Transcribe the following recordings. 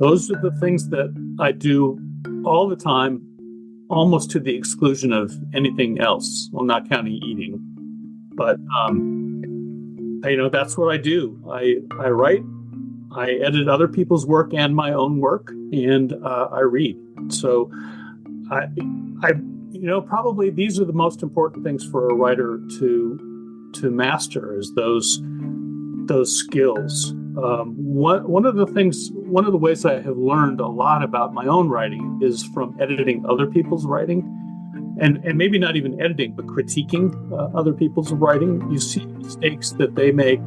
Those are the things that I do all the time, almost to the exclusion of anything else. Well, not counting eating, but that's what I do. I write, I edit other people's work and my own work, and I read. So I probably these are the most important things for a writer to master, is those skills. One of the ways I have learned a lot about my own writing is from editing other people's writing, and maybe not even editing, but critiquing other people's writing. You see mistakes that they make,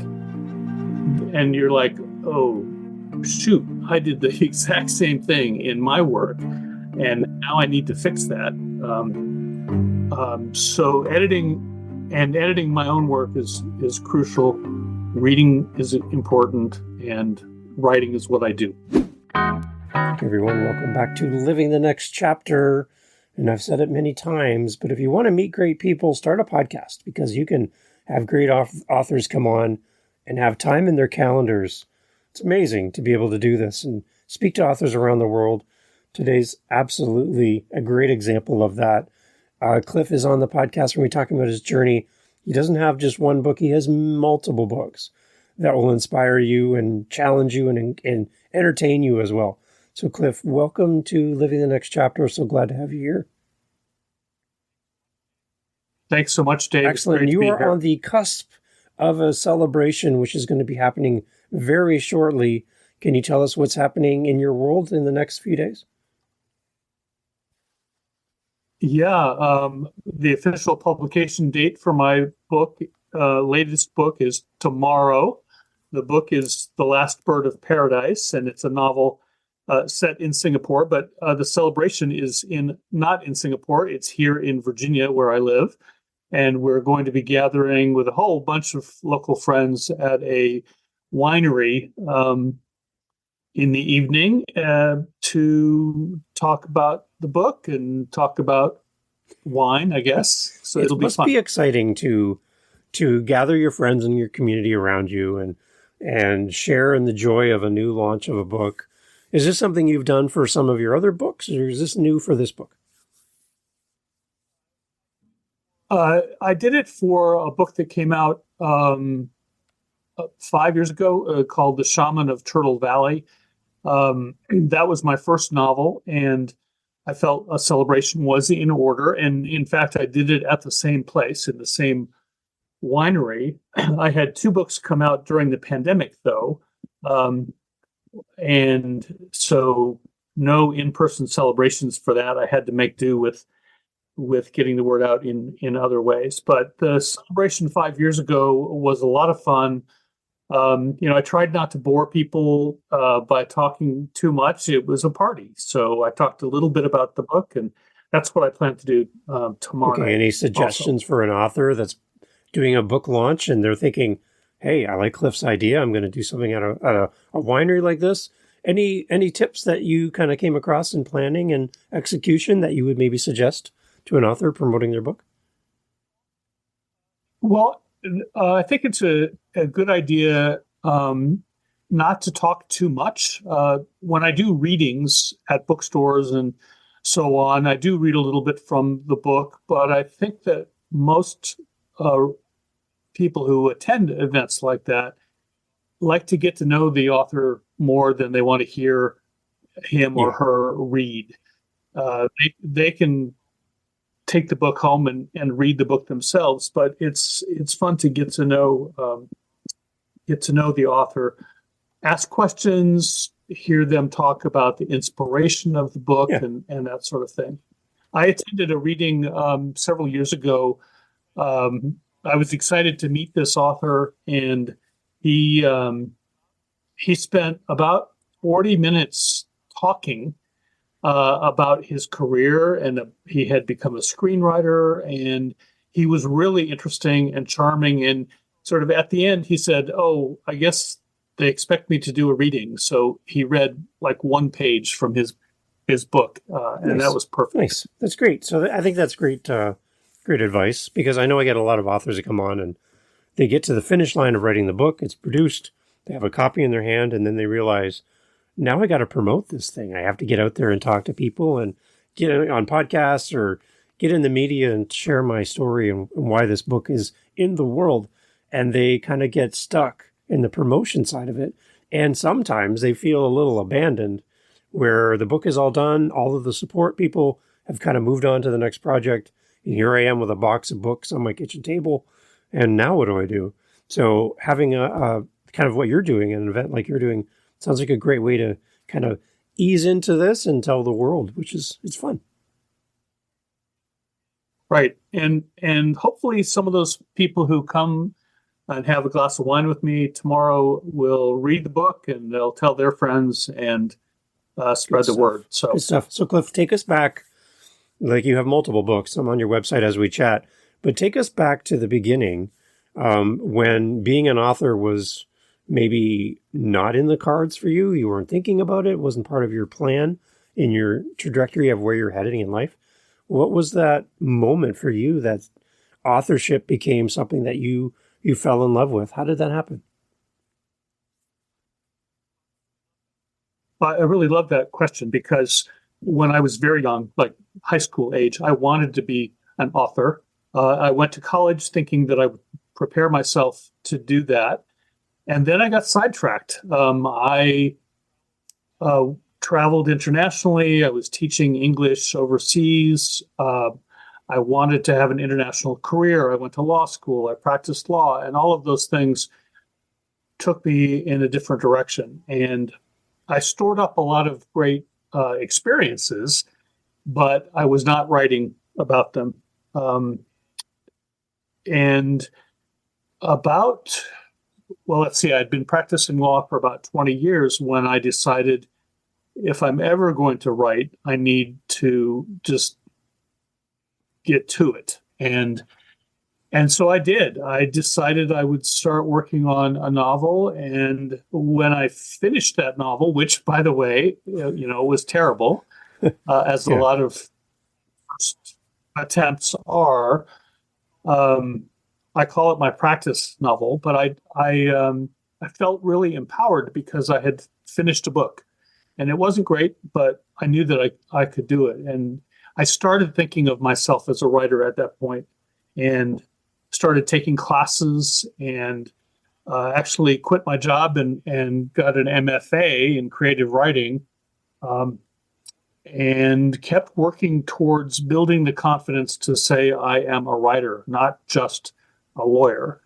and you're like, oh, shoot, I did the exact same thing in my work, and now I need to fix that. So editing my own work is crucial. Reading is important, and writing is what I do. Hey everyone, welcome back to Living the Next Chapter. And I've said it many times, but if you want to meet great people, start a podcast, because you can have great authors come on and have time in their calendars. It's amazing to be able to do this and speak to authors around the world. Today's absolutely a great example of that. Cliff is on the podcast when we're talking about his journey. He doesn't have just one book. He has multiple books that will inspire you and challenge you and entertain you as well. So, Cliff, welcome to Living the Next Chapter. We're so glad to have you here. Thanks so much, Dave. Excellent. You are on the cusp of a celebration, which is going to be happening very shortly. Can you tell us what's happening in your world in the next few days? Yeah, the official publication date for my book, latest book, is tomorrow. The book is The Last Bird of Paradise, and it's a novel set in Singapore, but the celebration is not in Singapore. It's here in Virginia, where I live, and we're going to be gathering with a whole bunch of local friends at a winery in the evening to talk about the book and talk about wine, I guess. So it'll be fun. It must be exciting to gather your friends and your community around you and share in the joy of a new launch of a book. Is this something you've done for some of your other books, or is this new for this book? I did it for a book that came out 5 years ago called The Shaman of Turtle Valley. That was my first novel, and I felt a celebration was in order. And in fact, I did it at the same place, in the same winery. I had 2 books come out during the pandemic, though. And so no in-person celebrations for that. I had to make do with getting the word out in other ways. But the celebration 5 years ago was a lot of fun. I tried not to bore people by talking too much. It was a party. So I talked a little bit about the book, and that's what I plan to do tomorrow night. Any suggestions also for an author that's doing a book launch and they're thinking, hey, I like Cliff's idea. I'm going to do something at a winery like this. Any tips that you kind of came across in planning and execution that you would maybe suggest to an author promoting their book? Well, I think it's a good idea not to talk too much. When I do readings at bookstores and so on, I do read a little bit from the book, but I think that most people who attend events like that like to get to know the author more than they want to hear him or her read. They can take the book home and read the book themselves, but it's fun to get to know the author, ask questions, hear them talk about the inspiration of the book and that sort of thing. I attended a reading several years ago. I was excited to meet this author, and he spent about 40 minutes talking about his career, and he had become a screenwriter, and he was really interesting and charming. And sort of at the end, he said, "Oh, I guess they expect me to do a reading." So he read like one page from his book, and that was perfect. Nice. That's great. So I think that's great advice, because I know I get a lot of authors that come on and they get to the finish line of writing the book. It's produced. They have a copy in their hand, and then they realize, now I got to promote this thing. I have to get out there and talk to people and get on podcasts or get in the media and share my story and why this book is in the world. And they kind of get stuck in the promotion side of it. And sometimes they feel a little abandoned where the book is all done. All of the support people have kind of moved on to the next project. And here I am with a box of books on my kitchen table. And now what do I do? So having a kind of what you're doing, an event like you're doing, sounds like a great way to kind of ease into this and tell the world, which is, it's fun. Right. And hopefully some of those people who come and have a glass of wine with me tomorrow will read the book and they'll tell their friends and spread the word. So good stuff. So Cliff, take us back. Like you have multiple books. I'm on your website as we chat, but take us back to the beginning when being an author was maybe not in the cards for you. You weren't thinking about it. It wasn't part of your plan in your trajectory of where you're heading in life. What was that moment for you that authorship became something that you fell in love with? How did that happen? I really love that question because when I was very young, like high school age, I wanted to be an author. I went to college thinking that I would prepare myself to do that. And then I got sidetracked. I traveled internationally. I was teaching English overseas. I wanted to have an international career. I went to law school. I practiced law, and all of those things took me in a different direction. And I stored up a lot of great experiences, but I was not writing about them. And about, well, let's see, I'd been practicing law for about 20 years when I decided if I'm ever going to write, I need to just get to it. And so I did. I decided I would start working on a novel. And when I finished that novel, which, by the way, was terrible, as a lot of first attempts are, I call it my practice novel. But I felt really empowered because I had finished a book. And it wasn't great, but I knew that I could do it. And I started thinking of myself as a writer at that point and started taking classes and actually quit my job and got an MFA in creative writing and kept working towards building the confidence to say I am a writer, not just a lawyer.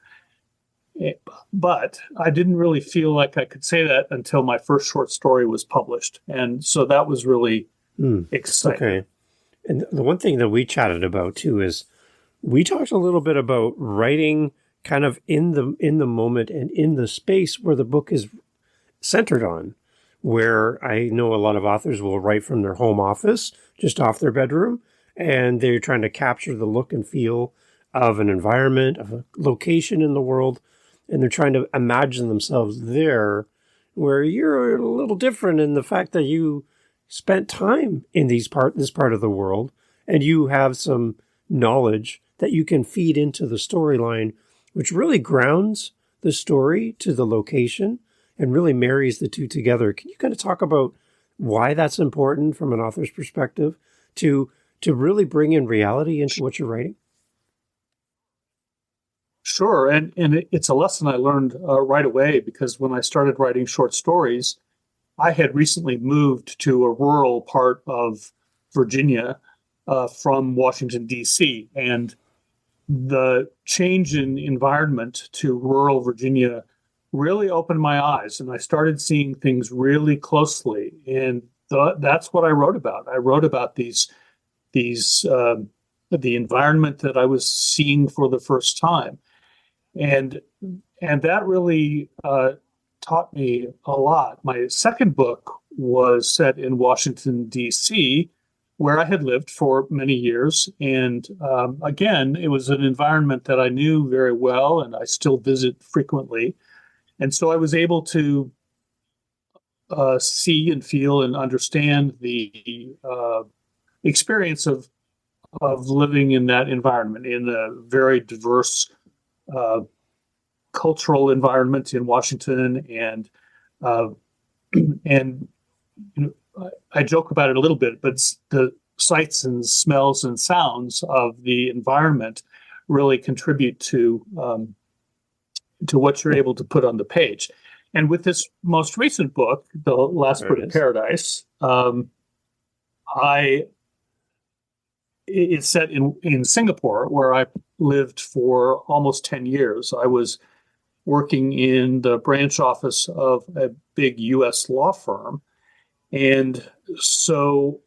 But I didn't really feel like I could say that until my first short story was published. And so that was really exciting. Okay. And the one thing that we chatted about too is we talked a little bit about writing kind of in the moment and in the space where the book is centered on, where I know a lot of authors will write from their home office, just off their bedroom, and they're trying to capture the look and feel of an environment, of a location in the world, and they're trying to imagine themselves there, where you're a little different in the fact that you spent time in this part of the world, and you have some knowledge that you can feed into the storyline, which really grounds the story to the location and really marries the two together. Can you kind of talk about why that's important from an author's perspective to really bring in reality into what you're writing? Sure. And it's a lesson I learned right away because when I started writing short stories, I had recently moved to a rural part of Virginia from Washington, D.C. And the change in environment to rural Virginia really opened my eyes. And I started seeing things really closely. And that's what I wrote about. I wrote about the environment that I was seeing for the first time. And that really taught me a lot. My second book was set in Washington, D.C., where I had lived for many years. And again, it was an environment that I knew very well and I still visit frequently. And so I was able to see and feel and understand the experience of living in that environment, in a very diverse cultural environment in Washington, and I joke about it a little bit, but the sights and smells and sounds of the environment really contribute to what you're able to put on the page. And with this most recent book, The Last Bird of Paradise, it's set in Singapore, where I lived for almost 10 years. I was working in the branch office of a big U.S. law firm. And so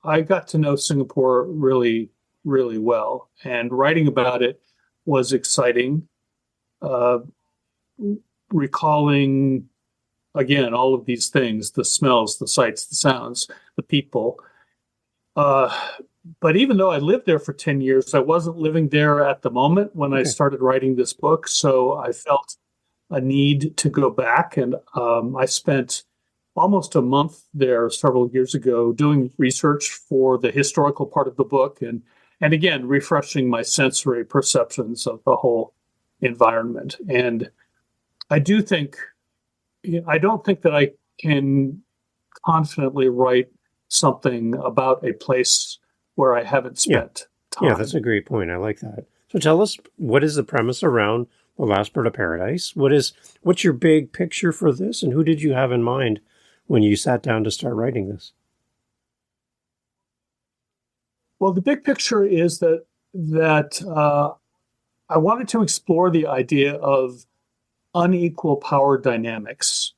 I got to know Singapore really, really well. And writing about it was exciting. Recalling, again, all of these things, the smells, the sights, the sounds, the people. But even though I lived there for 10 years, I wasn't living there at the moment when I started writing this book. So I felt a need to go back. And I spent almost a month there several years ago doing research for the historical part of the book. And again, refreshing my sensory perceptions of the whole environment. And I don't think that I can confidently write something about a place where I haven't spent time. Yeah, that's a great point. I like that. So tell us, what is the premise around The Last Bird of Paradise? What's your big picture for this, and who did you have in mind when you sat down to start writing this? Well, the big picture is that I wanted to explore the idea of unequal power dynamics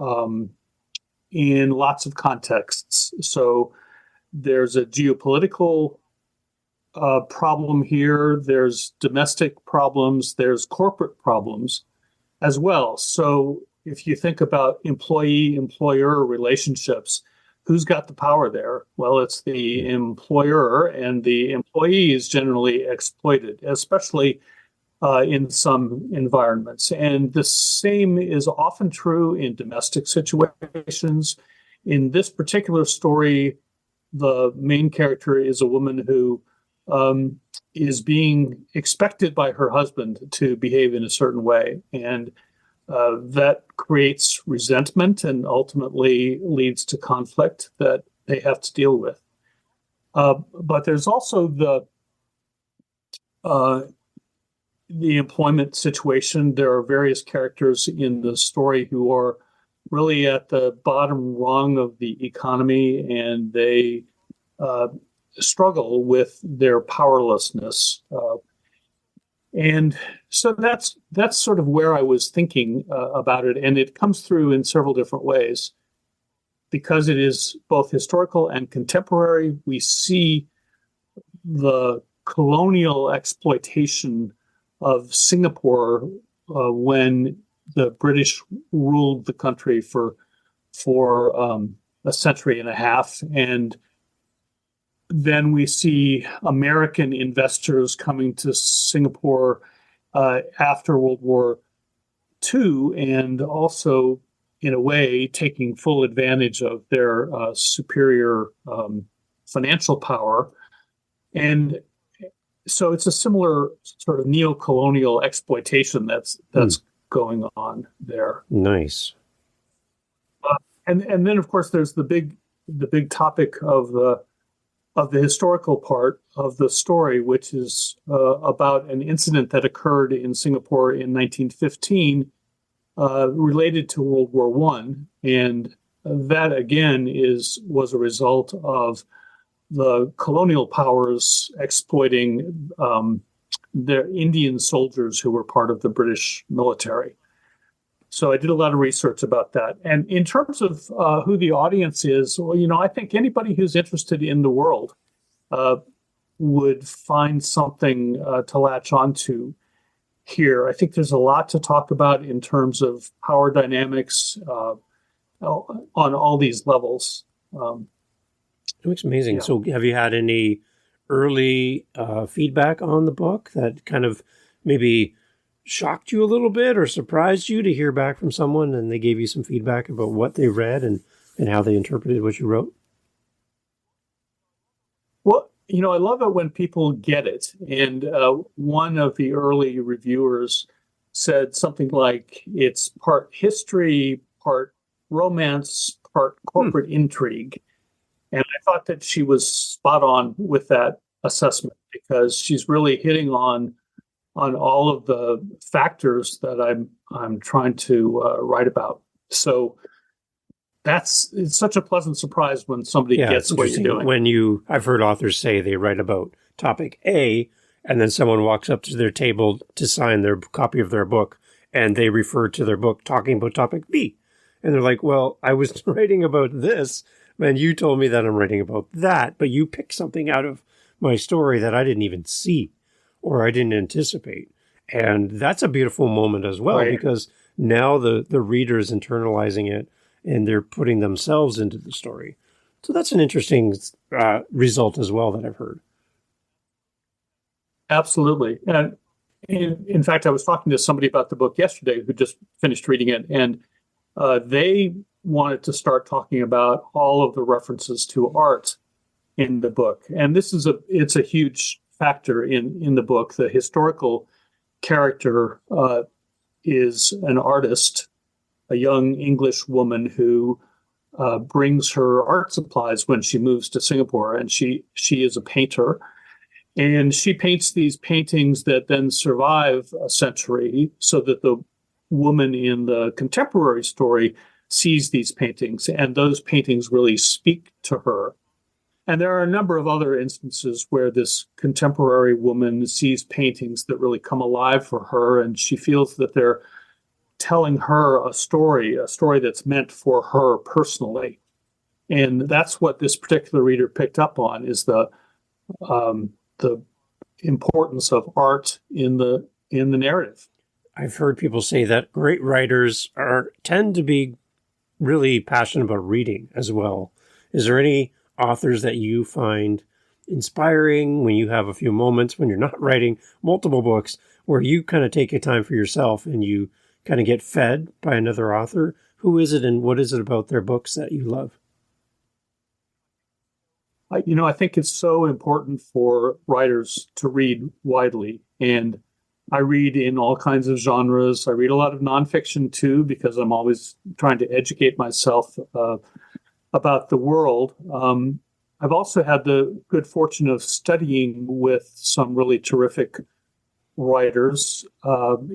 in lots of contexts. So there's a geopolitical problem here, there's domestic problems, there's corporate problems as well. So if you think about employee-employer relationships, who's got the power there? Well, it's the employer, and the employee is generally exploited, especially in some environments. And the same is often true in domestic situations. In this particular story, the main character is a woman who is being expected by her husband to behave in a certain way. And that creates resentment and ultimately leads to conflict that they have to deal with. But there's also the employment situation. There are various characters in the story who are really at the bottom rung of the economy, and they struggle with their powerlessness. And so that's sort of where I was thinking about it, and it comes through in several different ways. Because it is both historical and contemporary, we see the colonial exploitation of Singapore when the British ruled the country for a century and a half, and then we see American investors coming to Singapore after World War II, and also, in a way, taking full advantage of their superior financial power. And so it's a similar sort of neo-colonial exploitation that's going on there. Nice. And then, of course, there's the big topic of the historical part of the story, which is about an incident that occurred in Singapore in 1915 related to World War I. And that, again, was a result of the colonial powers exploiting their Indian soldiers who were part of the British military. So I did a lot of research about that. And in terms of who the audience is, well, I think anybody who's interested in the world would find something to latch onto here. I think there's a lot to talk about in terms of power dynamics on all these levels. It looks amazing. Yeah. So have you had any early feedback on the book that kind of maybe shocked you a little bit or surprised you to hear back from someone and they gave you some feedback about what they read and how they interpreted what you wrote? Well, I love it when people get it. And one of the early reviewers said something like it's part history, part romance, part corporate intrigue. And I thought that she was spot on with that assessment, because she's really hitting on all of the factors that I'm trying to write about. So it's such a pleasant surprise when somebody gets what you're doing. I've heard authors say they write about topic A, and then someone walks up to their table to sign their copy of their book, and they refer to their book talking about topic B. And they're like, well, I was writing about this, and you told me that I'm writing about that, but you picked something out of my story that I didn't even see or I didn't anticipate. And that's a beautiful moment as well, because now the reader is internalizing it and they're putting themselves into the story. So that's an interesting result as well that I've heard. Absolutely. And in fact, I was talking to somebody about the book yesterday who just finished reading it, and they wanted to start talking about all of the references to art in the book. And it's a huge factor in the book. The historical character is an artist, a young English woman who brings her art supplies when she moves to Singapore, and she is a painter. And she paints these paintings that then survive a century, so that the woman in the contemporary story sees these paintings, and those paintings really speak to her. And there are a number of other instances where this contemporary woman sees paintings that really come alive for her, and she feels that they're telling her a story that's meant for her personally. And that's what this particular reader picked up on, is the importance of art in the narrative. I've heard people say that great writers tend to be really passionate about reading as well. Is there any authors that you find inspiring when you have a few moments when you're not writing multiple books, where you kind of take a time for yourself and you kind of get fed by another author? Who is it, and what is it about their books that you love? I think it's so important for writers to read widely. And I read in all kinds of genres. I read a lot of nonfiction too, because I'm always trying to educate myself about the world. I've also had the good fortune of studying with some really terrific writers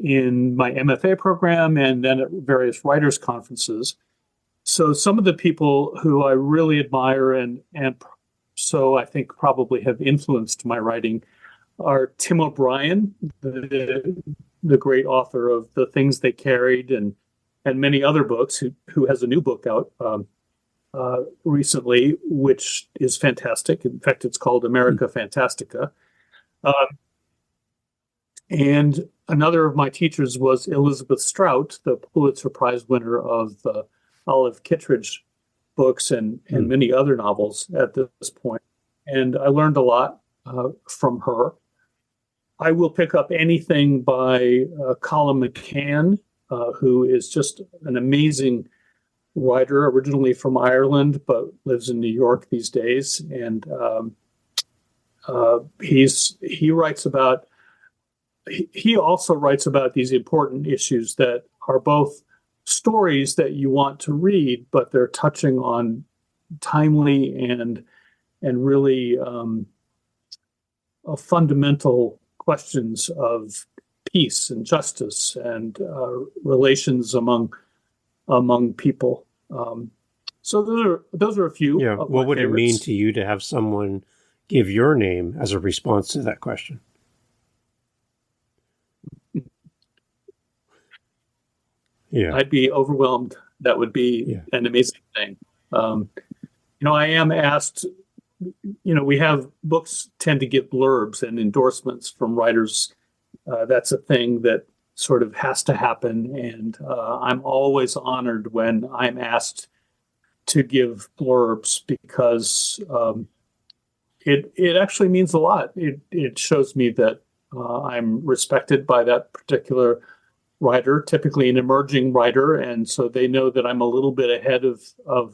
in my MFA program and then at various writers' conferences. So some of the people who I really admire and so I think probably have influenced my writing are Tim O'Brien, the great author of The Things They Carried and many other books, who has a new book out recently, which is fantastic. In fact, it's called America Fantastica. And another of my teachers was Elizabeth Strout, the Pulitzer Prize winner of the Olive Kittredge books and many other novels at this point. And I learned a lot from her. I will pick up anything by Colin McCann, who is just an amazing writer, originally from Ireland, but lives in New York these days. And he also writes about these important issues that are both stories that you want to read, but they're touching on timely and really fundamental questions of peace and justice and relations among people. So those are a few. Yeah. Of what would favorites. It mean to you to have someone give your name as a response to that question? Yeah, I'd be overwhelmed. That would be an amazing thing. I am asked, we have books tend to get blurbs and endorsements from writers. That's a thing that sort of has to happen. And I'm always honored when I'm asked to give blurbs, because it actually means a lot. It shows me that I'm respected by that particular writer, typically an emerging writer, and so they know that I'm a little bit ahead of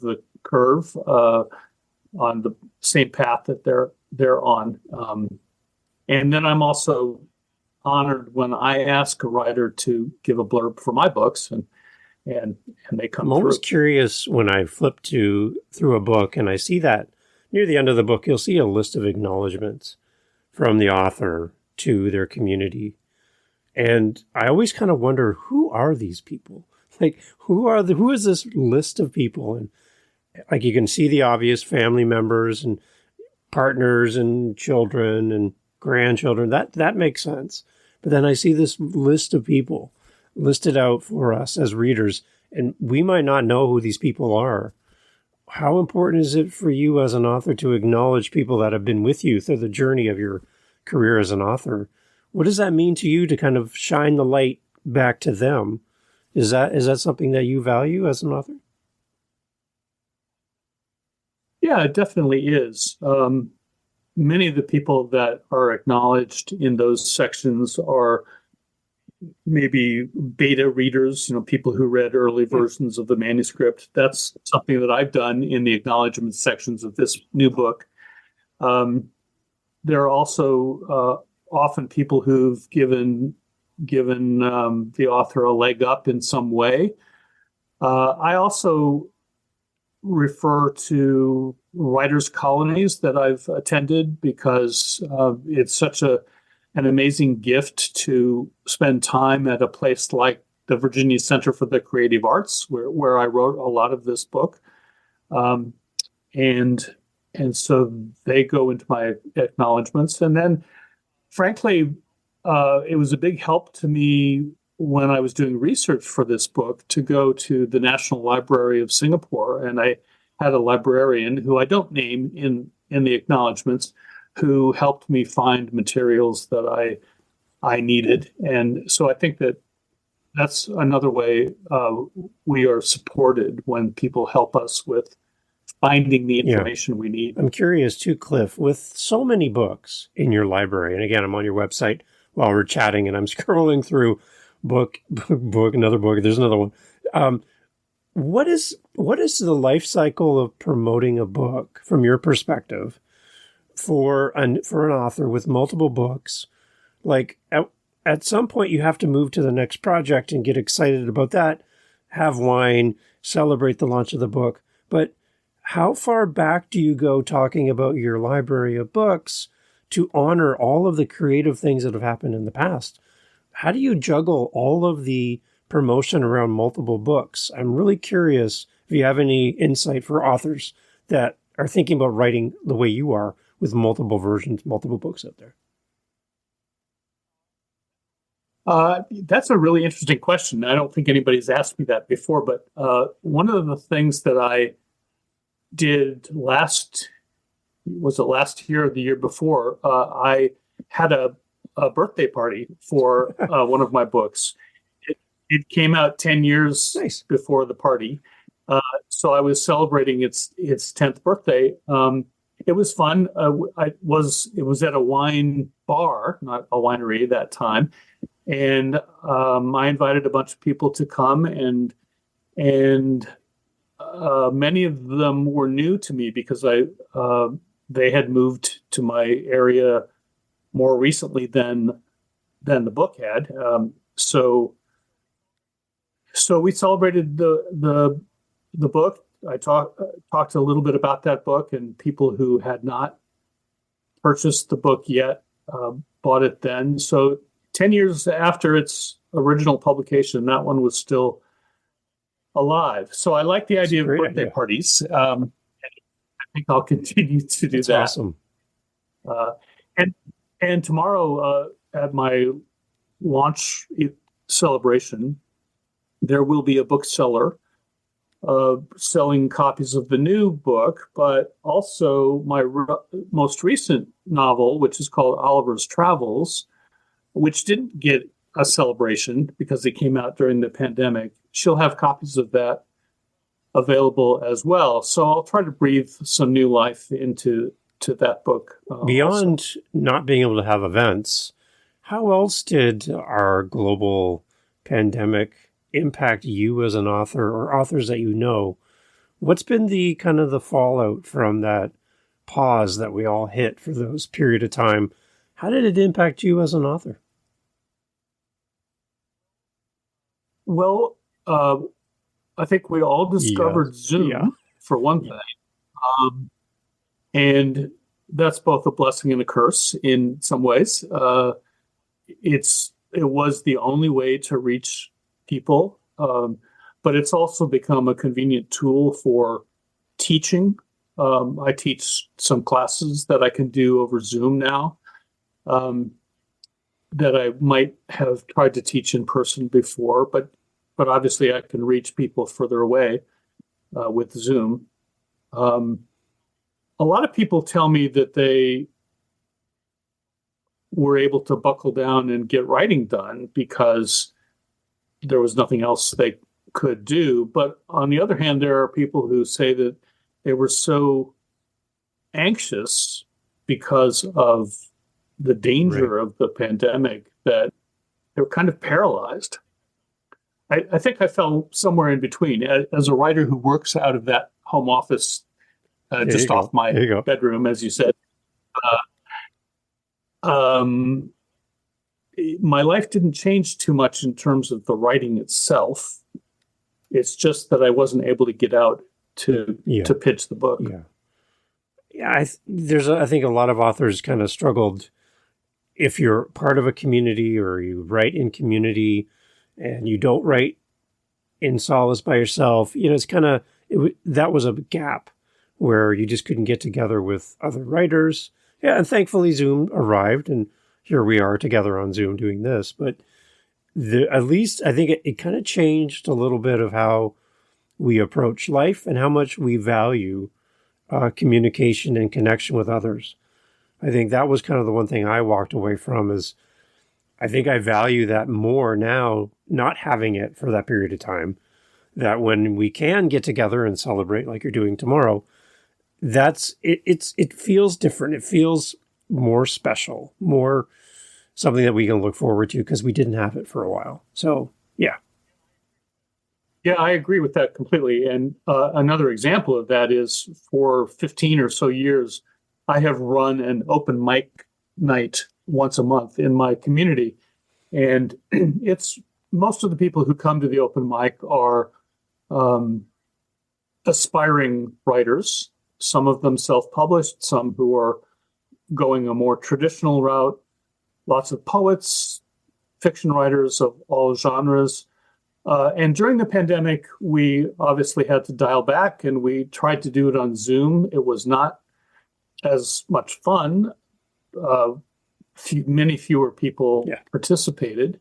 the curve on the same path that they're on. And then I'm also honored when I ask a writer to give a blurb for my books, and and they come I'm always through. curious when I flip through a book and I see that near the end of the book, you'll see a list of acknowledgments from the author to their community. And I always kind of wonder, who are these people? Like, who is this list of people? And like, you can see the obvious family members and partners and children and grandchildren. That makes sense. But then I see this list of people listed out for us as readers, and we might not know who these people are. How important is it for you as an author to acknowledge people that have been with you through the journey of your career as an author? What does that mean to you to kind of shine the light back to them? Is that something that you value as an author? Yeah, it definitely is. Many of the people that are acknowledged in those sections are maybe beta readers, people who read early versions of the manuscript. That's something that I've done in the acknowledgement sections of this new book. There are also often people who've given the author a leg up in some way. I also refer to writers' colonies that I've attended because it's such an amazing gift to spend time at a place like the Virginia Center for the Creative Arts, where I wrote a lot of this book. And so they go into my acknowledgments. And then, frankly, it was a big help to me when I was doing research for this book to go to the National Library of Singapore. And I had a librarian who I don't name in the acknowledgments, who helped me find materials that I needed. And so I think that's another way we are supported, when people help us with finding the information we need. I'm curious too, Cliff, with so many books in your library, and again, I'm on your website while we're chatting and I'm scrolling through book, another book, there's another one. What is the life cycle of promoting a book from your perspective for an author with multiple books? Like, at some point you have to move to the next project and get excited about that, have wine, celebrate the launch of the book. But how far back do you go talking about your library of books to honor all of the creative things that have happened in the past? How do you juggle all of the promotion around multiple books? I'm really curious if you have any insight for authors that are thinking about writing the way you are, with multiple versions, multiple books out there. That's a really interesting question. I don't think anybody's asked me that before, but one of the things that I did last year or the year before, I had a birthday party for one of my books. It came out 10 years before the party. So I was celebrating its 10th birthday. It was fun. It was at a wine bar, not a winery at that time. And I invited a bunch of people to come, and many of them were new to me because they had moved to my area more recently than the book had. So we celebrated the book. I talked a little bit about that book, and people who had not purchased the book yet bought it then. So 10 years after its original publication, that one was still alive. So I like the idea of birthday parties. I think I'll continue to do that. That's awesome. And tomorrow at my launch celebration, there will be a bookseller selling copies of the new book, but also my most recent novel, which is called Oliver's Travels, which didn't get a celebration because it came out during the pandemic. She'll have copies of that available as well. So I'll try to breathe some new life into that book. Beyond also. Not being able to have events, how else did our global pandemic impact you as an author, or authors that you know? What's been the kind of the fallout from that pause that we all hit for those period of time? How did it impact you as an author? Well, I think we all Yeah. discovered Zoom Yeah. for one thing. Um, and that's both a blessing and a curse in some ways. It was the only way to reach people, but it's also become a convenient tool for teaching. I teach some classes that I can do over Zoom now, um, that I might have tried to teach in person before, but obviously I can reach people further away with Zoom. Um, a lot of people tell me that they were able to buckle down and get writing done because there was nothing else they could do. But on the other hand, there are people who say that they were so anxious because of the danger Right. of the pandemic that they were kind of paralyzed. I think I fell somewhere in between. As a writer who works out of that home office There you just off go. my There you go. bedroom, as you said, um, my life didn't change too much in terms of the writing itself. It's just that I wasn't able to get out to Yeah. pitch the book. Yeah. Yeah. I think a lot of authors kind of struggled. If you're part of a community or you write in community and you don't write in solace by yourself, it's kind of, that was a gap where you just couldn't get together with other writers. Yeah. And thankfully Zoom arrived and here we are together on Zoom doing this. But at least I think it kind of changed a little bit of how we approach life and how much we value communication and connection with others. I think that was kind of the one thing I walked away from is I think I value that more now, not having it for that period of time, that when we can get together and celebrate like you're doing tomorrow, it feels different. It feels more special, more something that we can look forward to because we didn't have it for a while. So, yeah. Yeah, I agree with that completely. And another example of that is for 15 or so years, I have run an open mic night once a month in my community. And it's most of the people who come to the open mic are aspiring writers, some of them self-published, some who are going a more traditional route, lots of poets, fiction writers of all genres. And during the pandemic, we obviously had to dial back and we tried to do it on Zoom. It was not as much fun. Many fewer people participated.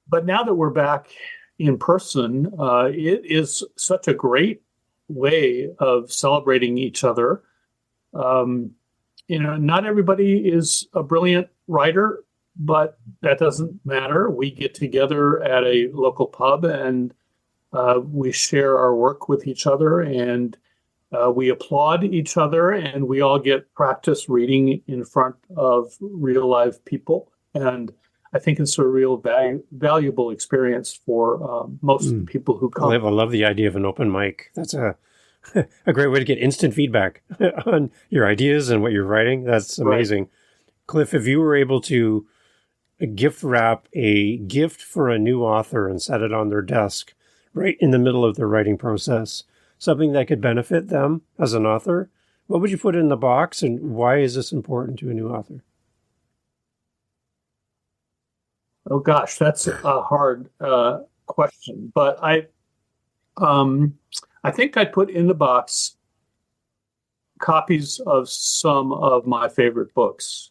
But now that we're back in person, it is such a great way of celebrating each other. Not everybody is a brilliant writer, but that doesn't matter. We get together at a local pub and we share our work with each other and we applaud each other and we all get practice reading in front of real live people. And I think it's a real valuable experience for most people who come. I love the idea of an open mic. That's a great way to get instant feedback on your ideas and what you're writing. That's amazing. Right. Cliff, if you were able to gift wrap a gift for a new author and set it on their desk right in the middle of their writing process, something that could benefit them as an author, what would you put in the box and why is this important to a new author? Oh gosh, that's a hard question, but I think I'd put in the box copies of some of my favorite books.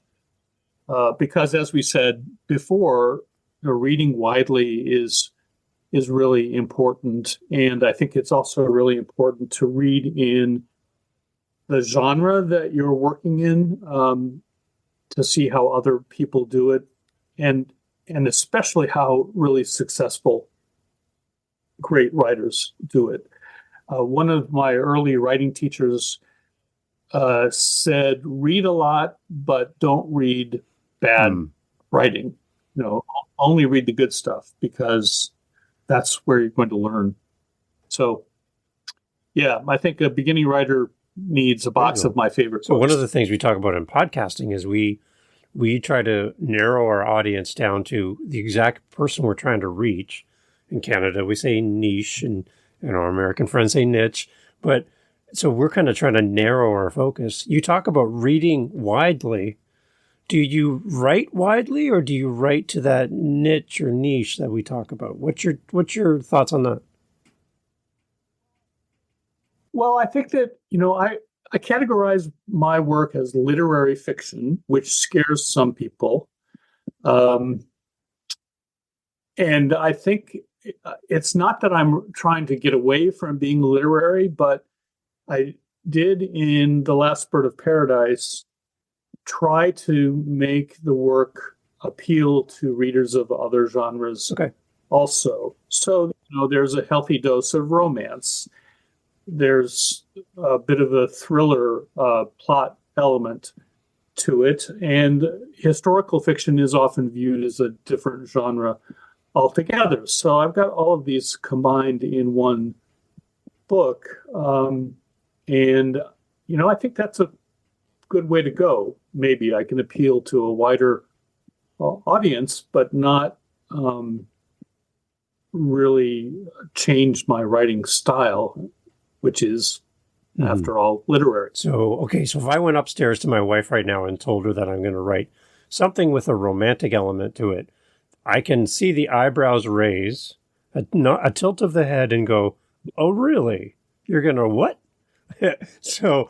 Because as we said before, reading widely is really important. And I think it's also really important to read in the genre that you're working in, to see how other people do it. And especially how really successful, great writers do it. One of my early writing teachers said, read a lot, but don't read bad writing. Only read the good stuff because that's where you're going to learn. So, yeah, I think a beginning writer needs a box of my favorite books. So one of the things we talk about in podcasting is we try to narrow our audience down to the exact person we're trying to reach. In Canada, we say niche, and Our American friends say niche, but so we're kind of trying to narrow our focus. You talk about reading widely. Do you write widely, or do you write to that niche or niche that we talk about? What's your thoughts on that? Well, I think that, I categorize my work as literary fiction, which scares some people. Um, and I think it's not that I'm trying to get away from being literary, but I did in The Last Bird of Paradise try to make the work appeal to readers of other genres also. So, there's a healthy dose of romance. There's a bit of a thriller plot element to it. And historical fiction is often viewed as a different genre altogether. So I've got all of these combined in one book. And, I think that's a good way to go. Maybe I can appeal to a wider audience, but not really change my writing style, which is, after all, literary. So if I went upstairs to my wife right now and told her that I'm going to write something with a romantic element to it, I can see the eyebrows raise, a tilt of the head, and go, "Oh, really? You're going to what?" So,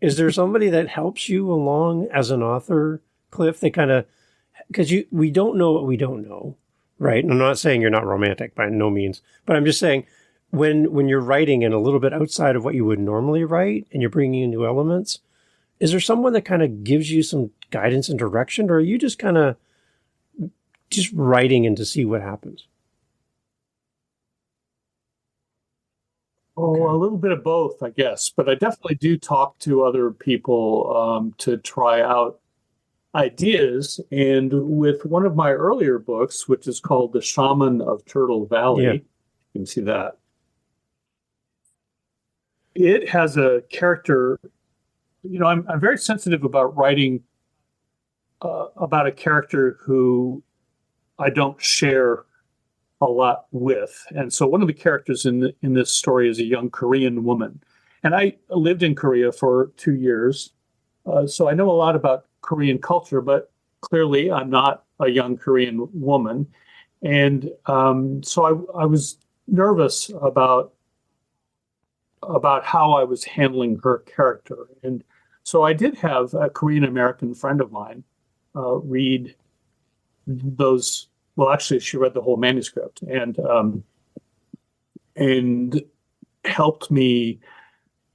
is there somebody that helps you along as an author, Cliff? They kind of, because we don't know what we don't know, right? And I'm not saying you're not romantic by no means, but I'm just saying when you're writing and a little bit outside of what you would normally write and you're bringing in new elements, is there someone that kind of gives you some guidance and direction, or are you just kind of just writing and to see what happens? Oh, a little bit of both, I guess. But I definitely do talk to other people to try out ideas. And with one of my earlier books, which is called The Shaman of Turtle Valley, you can see that. It has a character, I'm very sensitive about writing about a character who I don't share a lot with. And so one of the characters in this story is a young Korean woman. And I lived in Korea for 2 years. So I know a lot about Korean culture, but clearly I'm not a young Korean woman. And so I was nervous about how I was handling her character. And so I did have a Korean American friend of mine read those. Well, actually, she read the whole manuscript and helped me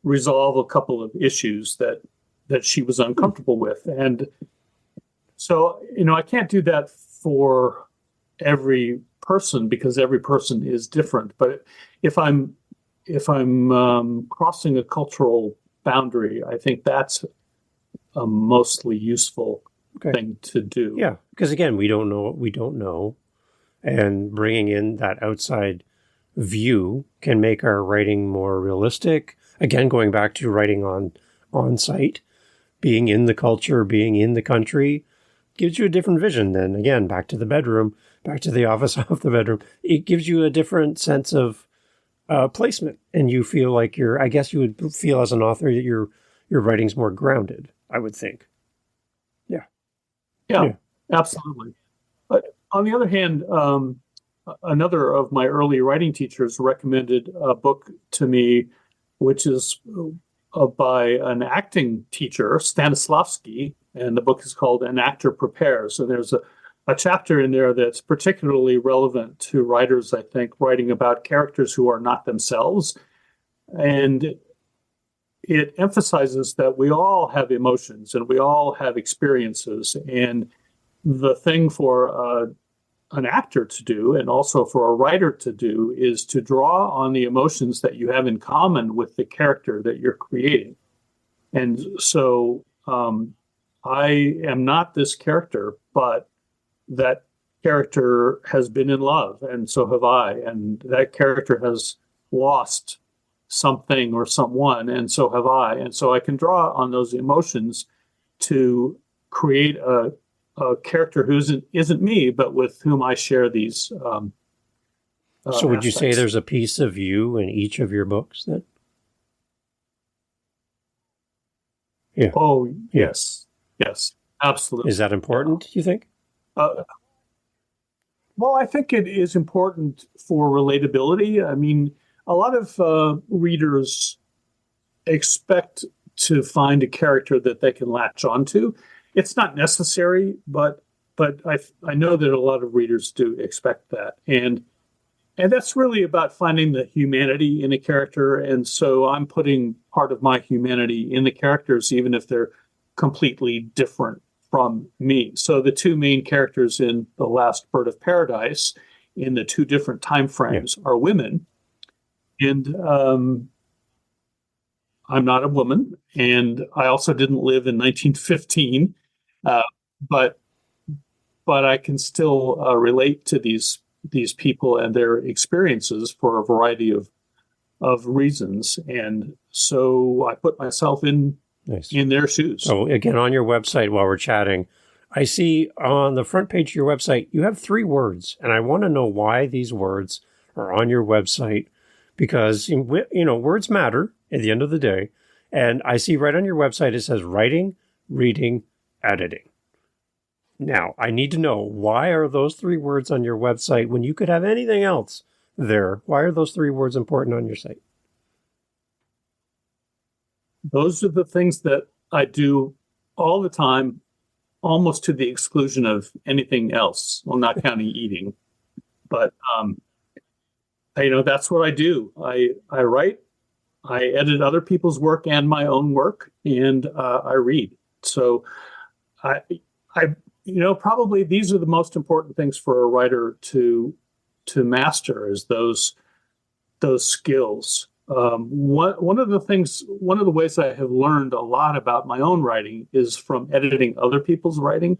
resolve a couple of issues that she was uncomfortable with. And so, I can't do that for every person because every person is different. But if I'm crossing a cultural boundary, I think that's a mostly useful thing to do. Yeah, because again, we don't know what we don't know, and bringing in that outside view can make our writing more realistic. Again, going back to writing on site, being in the culture, being in the country, gives you a different vision than, again, back to the bedroom, back to the office of the bedroom. It gives you a different sense of placement, and you feel like I guess you would feel as an author that your writing's more grounded, I would think. Yeah, absolutely. But on the other hand, another of my early writing teachers recommended a book to me, which is by an acting teacher, Stanislavski, and the book is called An Actor Prepares. And there's a chapter in there that's particularly relevant to writers, I think, writing about characters who are not themselves. And it emphasizes that we all have emotions and we all have experiences. And the thing for an actor to do, and also for a writer to do, is to draw on the emotions that you have in common with the character that you're creating. And so I am not this character, but that character has been in love, and so have I. And that character has lost something or someone, and so have I. And so I can draw on those emotions to create a character who isn't me, but with whom I share these So would you say aspects. there's a piece of you in each of your books then? Yeah. Oh, Yeah. yes, absolutely. Is that important, you think? Uh, well, I think it is important for relatability. I mean, a lot of readers expect to find a character that they can latch onto. It's not necessary, but I know that a lot of readers do expect that, and that's really about finding the humanity in a character. And so I'm putting part of my humanity in the characters, even if they're completely different from me. So the two main characters in The Last Bird of Paradise, in the two different time Yeah. frames, are women, and I'm not a woman, and I also didn't live in 1915, uh, but but I can still relate to these people and their experiences for a variety of reasons, and so I put myself Nice. in their shoes. So again, on your website, while we're chatting, I see on the front page of your website, you have 3 words, and I want to know why these words are on your website, because, words matter at the end of the day. And I see right on your website, it says writing, reading, editing. Now, I need to know, why are those 3 words on your website when you could have anything else there? Why are those 3 words important on your site? Those are the things that I do all the time, almost to the exclusion of anything else. Well, not counting eating, but that's what I do. I write, I edit other people's work and my own work, and I read. So I I probably these are the most important things for a writer to master, is those skills. One of the ways I have learned a lot about my own writing is from editing other people's writing,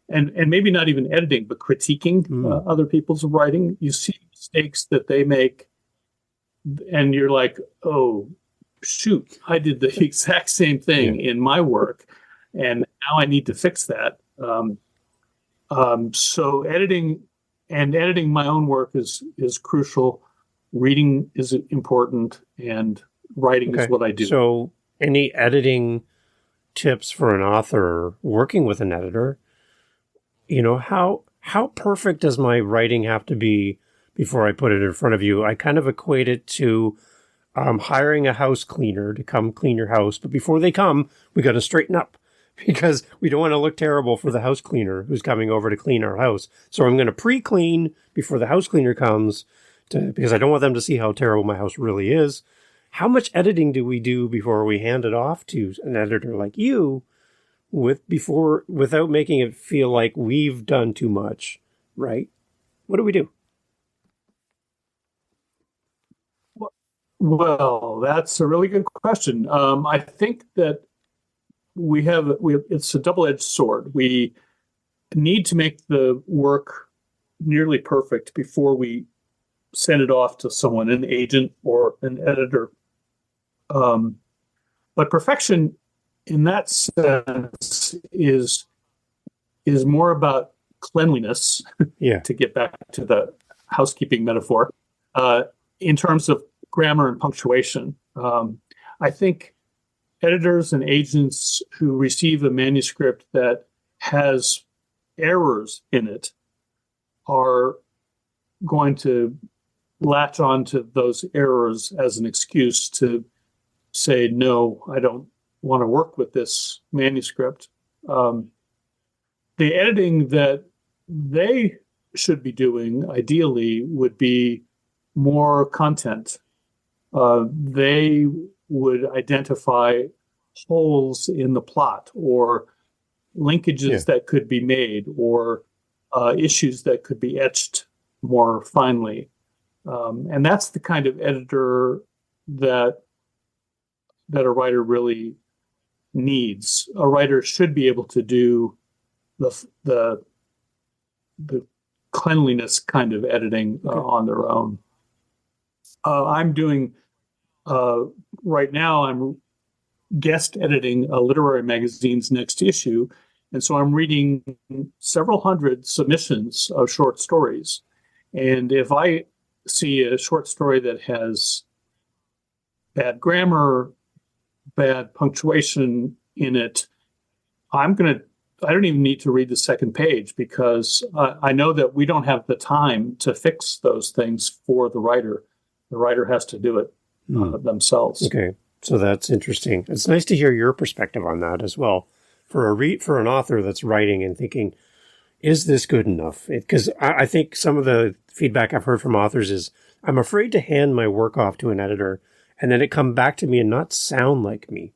and maybe not even editing, but critiquing other people's writing. You see mistakes that they make, and you're like, oh, shoot, I did the exact same thing in my work, and now I need to fix that. So editing my own work is crucial. Reading is important, and writing is what I do. So any editing tips for an author working with an editor? How perfect does my writing have to be before I put it in front of you? I kind of equate it to hiring a house cleaner to come clean your house. But before they come, we got to straighten up, because we don't want to look terrible for the house cleaner who's coming over to clean our house. So I'm going to pre-clean before the house cleaner comes, because I don't want them to see how terrible my house really is. How much editing do we do before we hand it off to an editor like you, without making it feel like we've done too much, right? What do we do? Well, that's a really good question. I think that it's a double-edged sword. We need to make the work nearly perfect before we send it off to someone, an agent or an editor. But perfection in that sense is more about cleanliness, to get back to the housekeeping metaphor, in terms of grammar and punctuation. I think editors and agents who receive a manuscript that has errors in it are going to latch on to those errors as an excuse to say, no, I don't want to work with this manuscript. The editing that they should be doing, ideally, would be more content. They would identify holes in the plot, or linkages that could be made, or issues that could be etched more finely. And that's the kind of editor that a writer really needs. A writer should be able to do the cleanliness kind of editing on their own. I'm doing right now. I'm guest editing a literary magazine's next issue, and so I'm reading several hundred submissions of short stories. And if I see a short story that has bad grammar, bad punctuation in it, I don't even need to read the second page because I know that we don't have the time to fix those things for the writer. The writer has to do it themselves. Okay, so that's interesting. It's nice to hear your perspective on that as well. For an author that's writing and thinking, is this good enough? Because I think some of the feedback I've heard from authors is, I'm afraid to hand my work off to an editor and then it come back to me and not sound like me.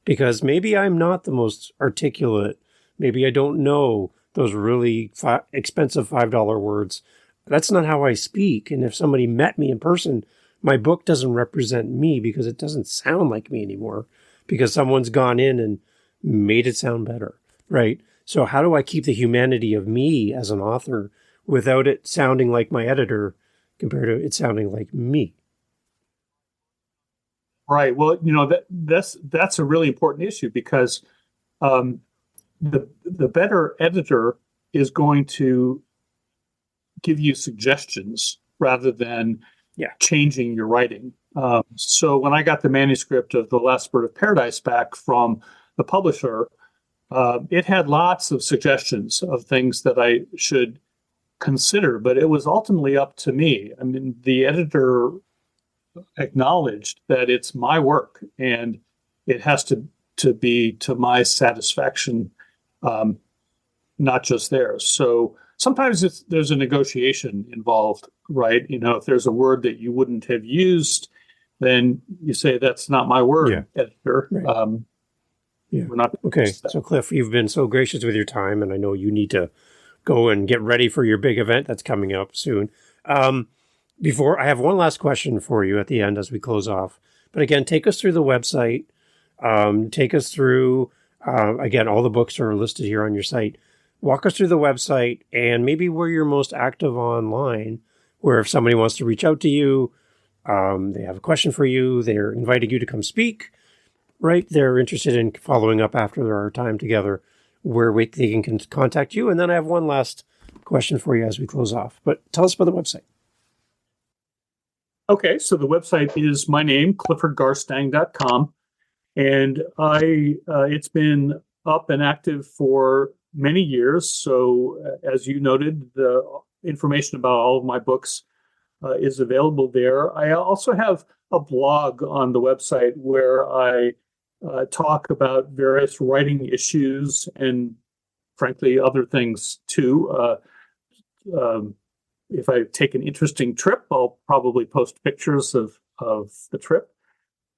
Because maybe I'm not the most articulate. Maybe I don't know those really expensive $5 words. That's not how I speak. And if somebody met me in person, my book doesn't represent me because it doesn't sound like me anymore because someone's gone in and made it sound better, right? So how do I keep the humanity of me as an author without it sounding like my editor compared to it sounding like me? Right. Well, that's a really important issue because the better editor is going to give you suggestions rather than changing your writing. So when I got the manuscript of The Last Bird of Paradise back from the publisher, it had lots of suggestions of things that I should consider, but it was ultimately up to me. I mean, the editor acknowledged that it's my work and it has to be to my satisfaction, not just theirs. So sometimes there's a negotiation involved, right? If there's a word that you wouldn't have used, then you say, that's not my word, editor. Right. We're not. Okay. So Cliff, you've been so gracious with your time, and I know you need to go and get ready for your big event that's coming up soon. Before I have one last question for you at the end as we close off, but again, take us through the website. Take us through, again, all the books are listed here on your site. Walk us through the website and maybe where you're most active online, where if somebody wants to reach out to you, they have a question for you, they're inviting you to come speak, right? They're interested in following up after our time together, where they can contact you. And then I have one last question for you as we close off. But tell us about the website. Okay, so the website is my name, cliffordgarstang.com. And it's been up and active for many years. So as you noted, the information about all of my books is available there. I also have a blog on the website where I talk about various writing issues and, frankly, other things too. If I take an interesting trip, I'll probably post pictures of the trip.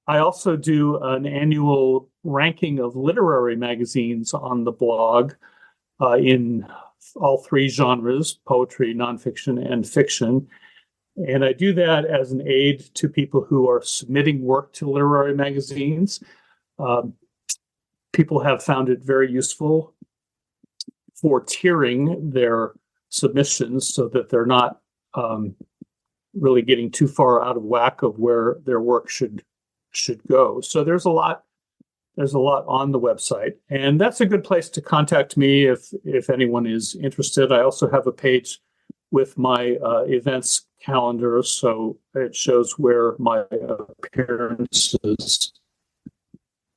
I also do an annual ranking of literary magazines on the blog in all three genres, poetry, nonfiction, and fiction. And I do that as an aid to people who are submitting work to literary magazines. People have found it very useful for tiering their submissions so that they're not really getting too far out of whack of where their work should go. So there's a lot on the website, and that's a good place to contact me if anyone is interested. I also have a page with my events calendar, so it shows where my appearances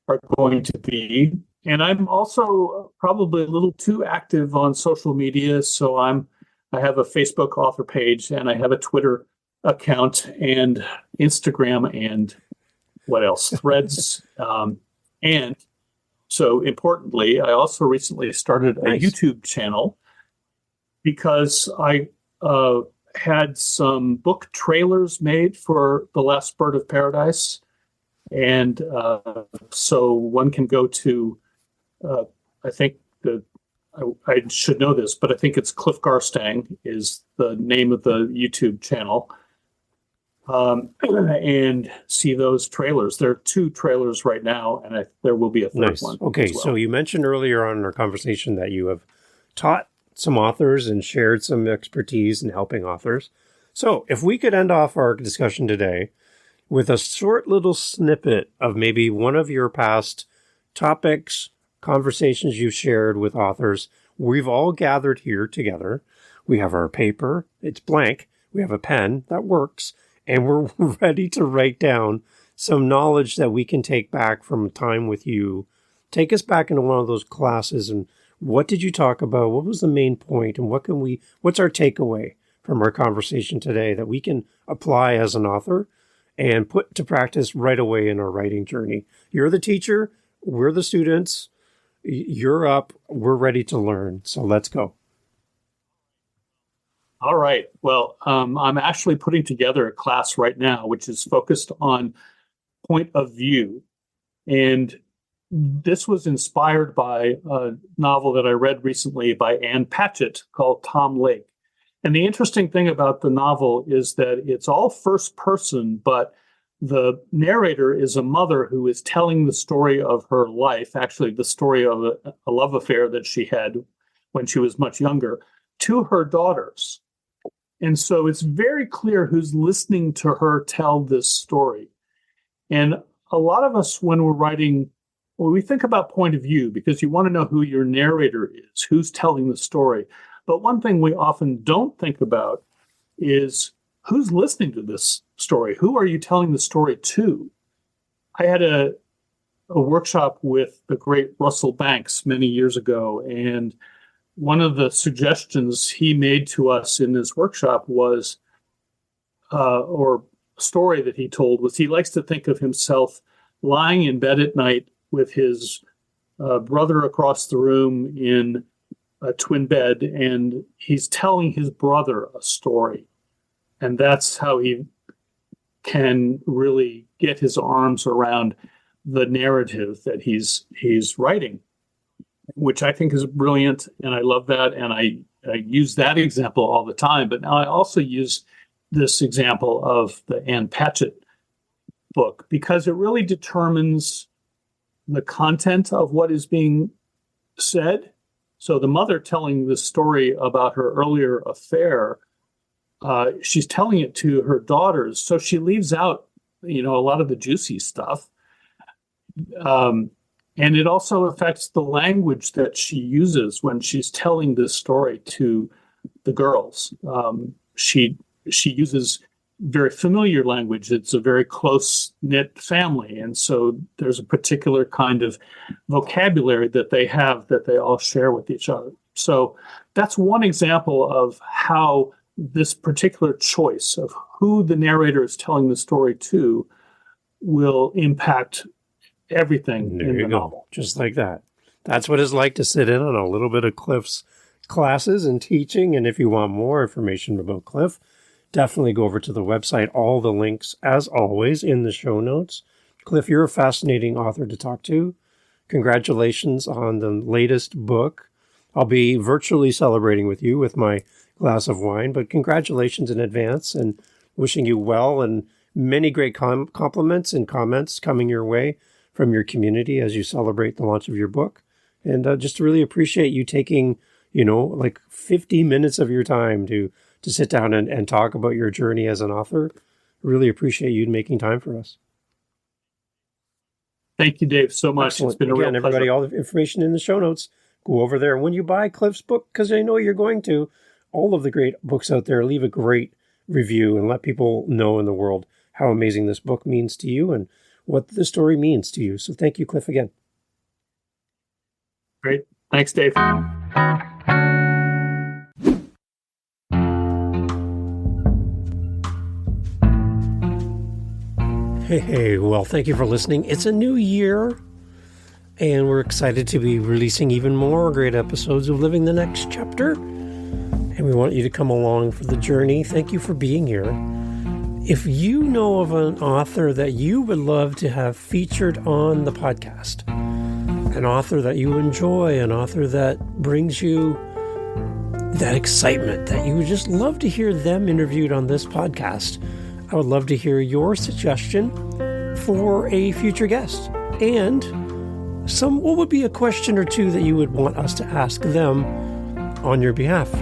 are going to be. And I'm also probably a little too active on social media, so I have a Facebook author page, and I have a Twitter account, and Instagram, and what else? Threads. And so importantly, I also recently started a YouTube channel because I had some book trailers made for The Last Bird of Paradise. And so one can go to, I think I should know this, but I think it's Cliff Garstang is the name of the YouTube channel. And see those trailers. There are 2 trailers right now, and there will be a third one. Okay, so you mentioned earlier on in our conversation that you have taught some authors and shared some expertise in helping authors. So if we could end off our discussion today with a short little snippet of maybe one of your past topics, conversations you've shared with authors. We've all gathered here together. We have our paper. It's blank. we have a pen that works, and we're ready to write down some knowledge that we can take back from time with you. Take us back into one of those classes, and what did you talk about? What was the main point, and what's our takeaway from our conversation today that we can apply as an author and put to practice right away in our writing journey? You're the teacher, we're the students, you're up, we're ready to learn. So let's go. All right. Well, I'm actually putting together a class right now, which is focused on point of view. And this was inspired by a novel that I read recently by Ann Patchett called Tom Lake. And the interesting thing about the novel is that it's all first person, but the narrator is a mother who is telling the story of her life, actually the story of a love affair that she had when she was much younger, to her daughters. And so it's very clear who's listening to her tell this story. And a lot of us, when we're writing, well, we think about point of view because you want to know who your narrator is, who's telling the story. But one thing we often don't think about is who's listening to this story? Who are you telling the story to? I had a workshop with the great Russell Banks many years ago, and one of the suggestions he made to us in this workshop was, or story that he told was he likes to think of himself lying in bed at night with his brother across the room in a twin bed, and he's telling his brother a story. And that's how he can really get his arms around the narrative that he's writing, which I think is brilliant. And I love that. And I use that example all the time. But now I also use this example of the Ann Patchett book because it really determines the content of what is being said. So the mother telling the story about her earlier affair, she's telling it to her daughters. So she leaves out, a lot of the juicy stuff. And it also affects the language that she uses when she's telling this story to the girls. She uses very familiar language. It's a very close-knit family. And so there's a particular kind of vocabulary that they have that they all share with each other. So that's one example of how this particular choice of who the narrator is telling the story to will impact everything in the novel. Just like that. That's what it's like to sit in on a little bit of Cliff's classes and teaching. And if you want more information about Cliff, definitely go over to the website. All the links, as always, in the show notes. Cliff, you're a fascinating author to talk to. Congratulations on the latest book. I'll be virtually celebrating with you with my glass of wine, but congratulations in advance and wishing you well, and many great compliments and comments coming your way from your community as you celebrate the launch of your book. And just really appreciate you taking, like 50 minutes of your time to sit down and talk about your journey as an author. Really appreciate you making time for us. Thank you, Dave, so much. Excellent. It's been a real pleasure. Everybody, all the information in the show notes, go over there. When you buy Cliff's book, because I know you're going to, all of the great books out there, leave a great review and let people know in the world how amazing this book means to you and what the story means to you. So thank you, Cliff, again. Great. Thanks, Dave. Hey, well, thank you for listening. It's a new year, and we're excited to be releasing even more great episodes of Living the Next Chapter. And we want you to come along for the journey. Thank you for being here. If you know of an author that you would love to have featured on the podcast, an author that you enjoy, an author that brings you that excitement, that you would just love to hear them interviewed on this podcast, I would love to hear your suggestion for a future guest. And what would be a question or two that you would want us to ask them on your behalf?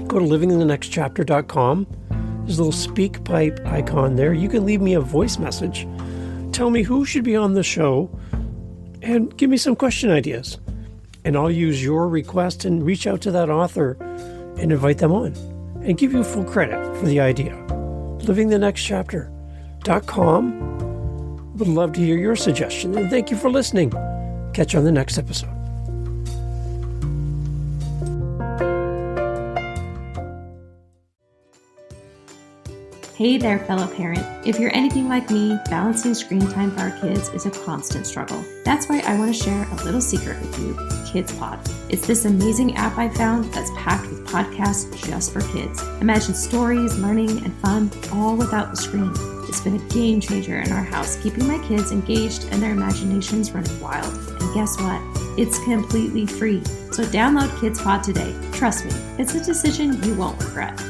Go to livinginthenextchapter.com. There's a little speak pipe icon there. You can leave me a voice message. Tell me who should be on the show and give me some question ideas. And I'll use your request and reach out to that author and invite them on. and give you full credit for the idea. livingthenextchapter.com. Would love to hear your suggestion, and thank you for listening. Catch you on the next episode. Hey there, fellow parent. If you're anything like me, balancing screen time for our kids is a constant struggle. That's why I want to share a little secret with you, KidsPod. It's this amazing app I found that's packed with podcasts just for kids. Imagine stories, learning, and fun, all without the screen. It's been a game changer in our house, keeping my kids engaged and their imaginations running wild. And guess what? It's completely free. So download KidsPod today. Trust me, it's a decision you won't regret.